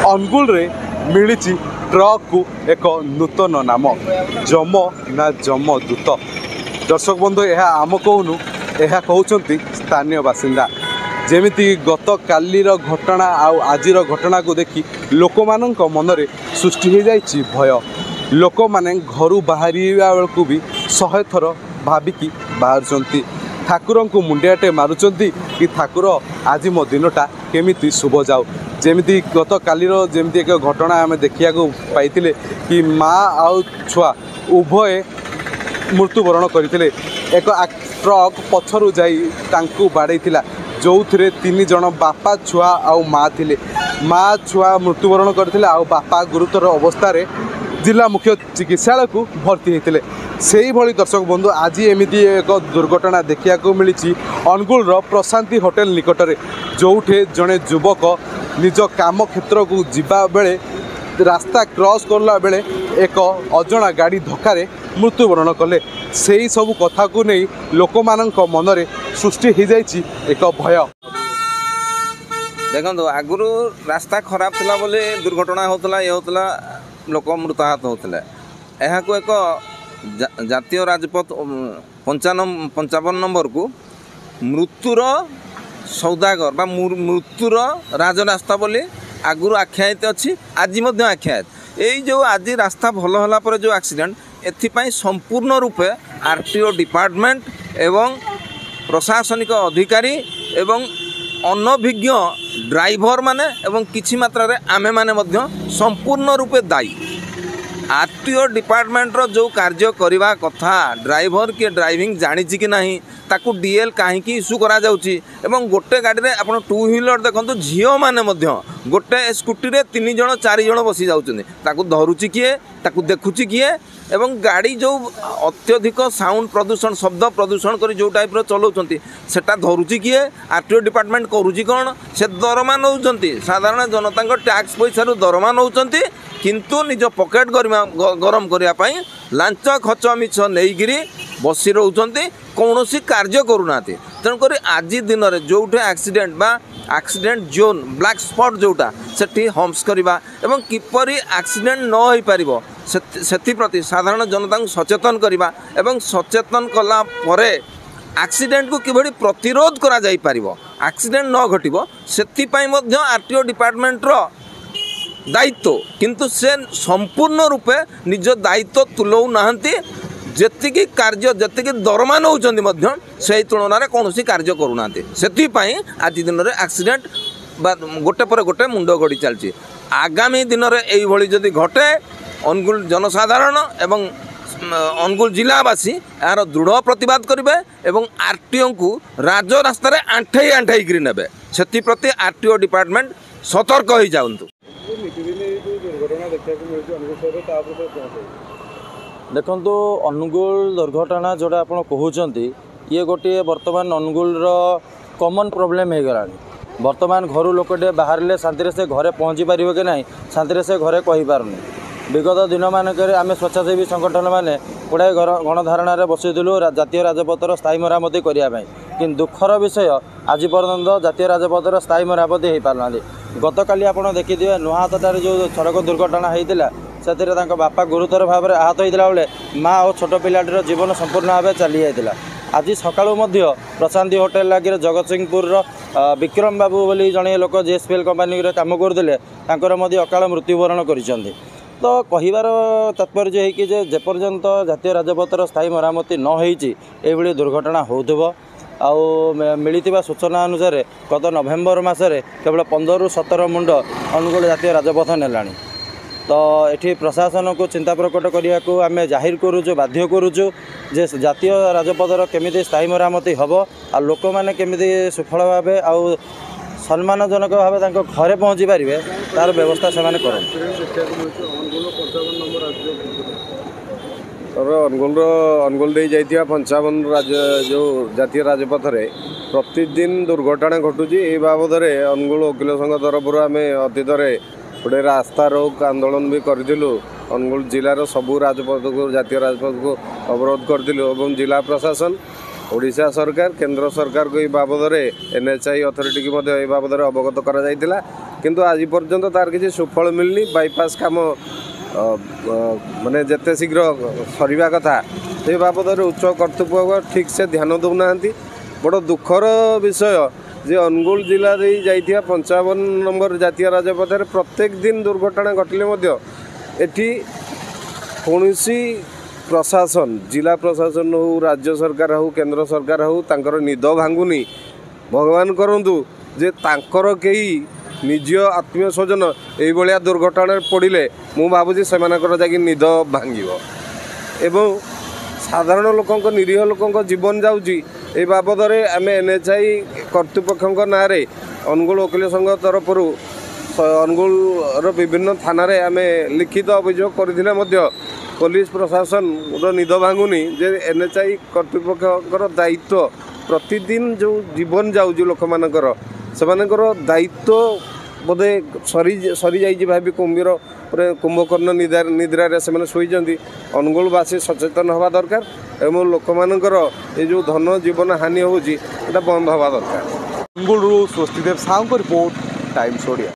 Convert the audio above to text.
अनुगुल रे मिली ट्रक को एक नूतन नाम जम ना जम दूत। दर्शक बंधु यह आम कहूनु यह कहते स्थानीय बासिंदा जेमिति गत कालीर घटना आजिर घटना को देखी लोक मानक मनरे सृष्टि हो जाइछि भय। लोक माने घरू बाहरिया बेलू भी 100 थर भाविकी बाहर ठाकुर को मुंडियाटे मारुचंती कि ठाकुर आज मो दिनटा केमिति शुभ जाऊ। जेमिति गत कालीर जेमिति एक घटना आम देखा पाई कि माँ आउ छुआ उभय मृत्युवरण करते। एक ट्रक पछरू जाई बाड़े जो थे 3 जन बापा छुआ आउ माँ थिले। माँ छुआ मृत्युवरण करते आउ बापा गुरुतर अवस्था जिला मुख्य चिकित्सालय को भर्ती होते। से भली दर्शक बंधु आज एमती एक दुर्घटना देखा मिली अनुगुल प्रशांति होटेल निकटरे जोठे जड़े युवक निज काम क्षेत्र को जीवा बेले रास्ता क्रॉस करला बेले एक अजणा गाड़ी धक्का मृत्युवरण कले। से ही सब कथा को नहीं लोक मानक मनरे सृष्टि हो जाइछि एक भय। देखो आगुरी रास्ता खराब थिला बोले दुर्घटना होतला ये होतला लोक मृताहत होतले। यह को एक जातीय राजपथ 55 नंबर को मृत्युर सौदागर बा मृत्युर राजरास्ता बोली आगुरी आख्यायित अच्छी आज आख्यायित। यही जो आज रास्ता भल होला पर जो एक्सीडेंट एथिपाई संपूर्ण रूपे आरटीओ डिपार्टमेंट एवं प्रशासनिक अधिकारी एवं अनभिज्ञ ड्राइवर माने एवं किछि मात्रा रे आमे माने मध्य संपूर्ण रूपे दायी। आरटीओ डिपार्टमेंट रो जो कार्य करवा कथा ड्राइवर के ड्राइविंग जानी कि नहीं ताकू डीएल कहीं इश्यू करा जाउची एवं गोटे गाड़ी रे आपण 2 व्हीलर देखंतु झियो माने मध्य गोटे स्कूटी रे 3 जण 4 जण बसी जाउचंदी ताकू धरुची किए ताकू देखुची किए एवं गाड़ी जो अत्यधिक साउंड प्रदूषण शब्द प्रदूषण करी जो टाइप रो चलाउचंती सेटा धरुची किए आरटीओ डिपार्टमेंट करूची कोन से दरमा नउचंती साधारण जनता टैक्स पैसा रु दरमा नउचंती किंतु निज पॉकेट गरम करने लांच खच मिछ नहीं बसी रोचंती कौन कार्य करूना। तेणुक आज दिन में जो एक्सीडेंट बा एक्सीडेंट जोन ब्लैक स्पॉट जोटा से हम्स करवा एवं किपर एक्सीडेंट न हो पार से प्रति साधारण जनता को सचेतन करवा एवं सचेतन कला परे एक्सीडेंट को किभली प्रतिरोध करा जाई पारिबो एक्सीडेंट न घटिबो सेथिपाई मध्य आरटीओ डिपार्टमेंट रो दायित्व किंतु से संपूर्ण रूपे निज दायित्व तुलाऊ नाहंती जेतिकी कार्य जेतिकी दरमा नउचंदी मध्य से तुलन में कौन कार्य करूना। से आज दिन में एक्सीडेंट गोटे पर गोटे मुंड गड़ी चलती। आगामी दिन में यही जदि घटे अनुगुल जनसाधारण एवं अनुगुल जिलावासी यार दृढ़ प्रतिवाद करेंगे एवं आरटीओ को राजरास्तार आंठाई आंठाई करी नेबे से प्रति आरटीओ डिपार्टमेंट सतर्क हो जाऊँ। देखो अनुगुल दुर्घटना जोड़ा आप कहते ये गोटे बर्तमान अनुगुल कॉमन प्रॉब्लम हो गला। बर्तमान घर लोकटे बाहर शांति से घरे पहुँची पारे कि ना शांति से घरे कहीपारूनी। विगत दिन मानक आम स्वेच्छासेवी संगठन मैंने गुड़ाए गणधारण बसईलु जातीय राजपथर स्थायी मरामती करने कि दुखर विषय आज पर्यंत जातीय राजपथर स्थायी मरामती हो पारना। गत काली आप देखिए नुहातटार जो सड़क दुर्घटना होता से बापा गुरुतर भाव में आहत होता बेले माँ और छोट पिलाटीर जीवन संपूर्ण भाव चली जाता। आज सकाळु प्रशांति होटेल लगे जगत सिंहपुर विक्रम बाबू बोली जड़े लोक जेएसपीएल कंपानी काम करते अकाल मृत्युवरण कर। तो कहिबार तात्पर्य है कि जेपर्यंत जातीय राजपथर स्थायी मरामती न होई दुर्घटना होउथबो। आउ मिलिथिबा सूचना अनुसार गत नवेम्बर मासरे केवल 15 ରୁ 17 मुंड अनुगुल जातीय राजपथ नेलानी। तो ये प्रशासन को चिंता प्रकट करने को आम जाहिर करुचु बाध्य करुचु जे जातीय राजपथर केमिति स्थायी मरामती हम आ लोक मैंने केमिति सुफल भाव आउ सम्मानजनक भाव घरे पहुँची पारे तार व्यवस्था से अनुगुल दे जाइथिया 55 जो जातीय राजपथ रे प्रतिदिन दुर्घटना घटुची। ए बाबद अनुगुल वकिल संघ तरफ आम अतीत गोटे रास्ता रोक आंदोलन भी करूँ। अनुगुल जिलार सबू राजपथ को जातीय राजपथ को अवरोध करूँ। जिला प्रशासन ଓଡ଼ିଶା ସରକାର କେନ୍ଦ୍ର ସରକାରକୁ ଏହି ବାବଦରେ NHI ଅଥରିଟିକୁ ମଧ୍ୟ ଏହି ବାବଦରେ ଅବଗତ କରାଯାଇଥିଲା, କିନ୍ତୁ ଆଜି ପର୍ଯ୍ୟନ୍ତ ତାର କିଛି ସୁଫଳ ମିଳିନି। ବାଇପାସ୍ କାମ ମାନେ ଯେତେ ଶୀଘ୍ର ସରିବା କଥା ସେ ବାବଦରେ ଉଚ୍ଚ କର୍ତ୍ତୃପକ୍ଷ ଠିକ୍ସେ ଧ୍ୟାନ ଦେଉନାହାନ୍ତି। ବଡ଼ ଦୁଃଖର ବିଷୟ ଯେ ଅନୁଗୁଳ ଜିଲ୍ଲା ଦେଇ ଯାଇଥିବା 55 ନମ୍ବର ଜାତୀୟ ରାଜପଥରେ ପ୍ରତ୍ୟେକ ଦିନ ଦୁର୍ଘଟଣା ଘଟିଲେ ମଧ୍ୟ ଏଠି କୌଣସି ପ୍ରଶାସନ, ଜିଲ୍ଲା ପ୍ରଶାସନ ହେଉ, ରାଜ୍ୟ ସରକାର ହେଉ, କେନ୍ଦ୍ର ସରକାର ହେଉ, ତାଙ୍କର ନିଦ ଭାଙ୍ଗୁନି। ଭଗବାନ କରନ୍ତୁ ଯେ ତାଙ୍କର କେହି ନିଜ ଆତ୍ମୀୟ ସ୍ୱଜନ ଏଇଭଳିଆ ଦୁର୍ଘଟଣାରେ ପଡ଼ିଲେ ମୁଁ ଭାବୁଛି ସେମାନଙ୍କର ଯାଇକି ନିଦ ଭାଙ୍ଗିବ ଏବଂ ସାଧାରଣ ଲୋକଙ୍କ, ନିରୀହ ଲୋକଙ୍କ ଜୀବନ ଯାଉଛି। ଏ ବାବଦରେ ଆମେ NHI କର୍ତ୍ତୃପକ୍ଷଙ୍କ ନାଁରେ ଅନୁଗୁଳ ଓକିଲ ସଂଘ ତରଫରୁ ଅନୁଗୁଳର ବିଭିନ୍ନ ଥାନାରେ ଆମେ ଲିଖିତ ଅଭିଯୋଗ କରିଥିଲେ ମଧ୍ୟ ପୋଲିସ ପ୍ରଶାସନର ନିଦ ଭାଙ୍ଗୁନି ଯେ NHI କର୍ତ୍ତୃପକ୍ଷଙ୍କର ଦାୟିତ୍ୱ ପ୍ରତିଦିନ ଯେଉଁ ଜୀବନ ଯାଉଛି ଲୋକମାନଙ୍କର, ସେମାନଙ୍କର ଦାୟିତ୍ୱ ବୋଧେ ସରିଯାଇଛି ଭାବି କୁମ୍ଭକର୍ଣ୍ଣ ନିଦ୍ରାରେ ସେମାନେ ଶୋଇଛନ୍ତି। ଅନୁଗୁଳବାସୀ ସଚେତନ ହେବା ଦରକାର ଏବଂ ଲୋକମାନଙ୍କର ଏ ଯେଉଁ ଧନ ଜୀବନ ହାନି ହେଉଛି ଏଇଟା ବନ୍ଦ ହେବା ଦରକାର। ଅନୁଗୁଳରୁ ସ୍ୱସ୍ତିଦେବ ସାହୁଙ୍କ ରିପୋର୍ଟ, ଟାଇମ୍ସ ଓଡ଼ିଆ।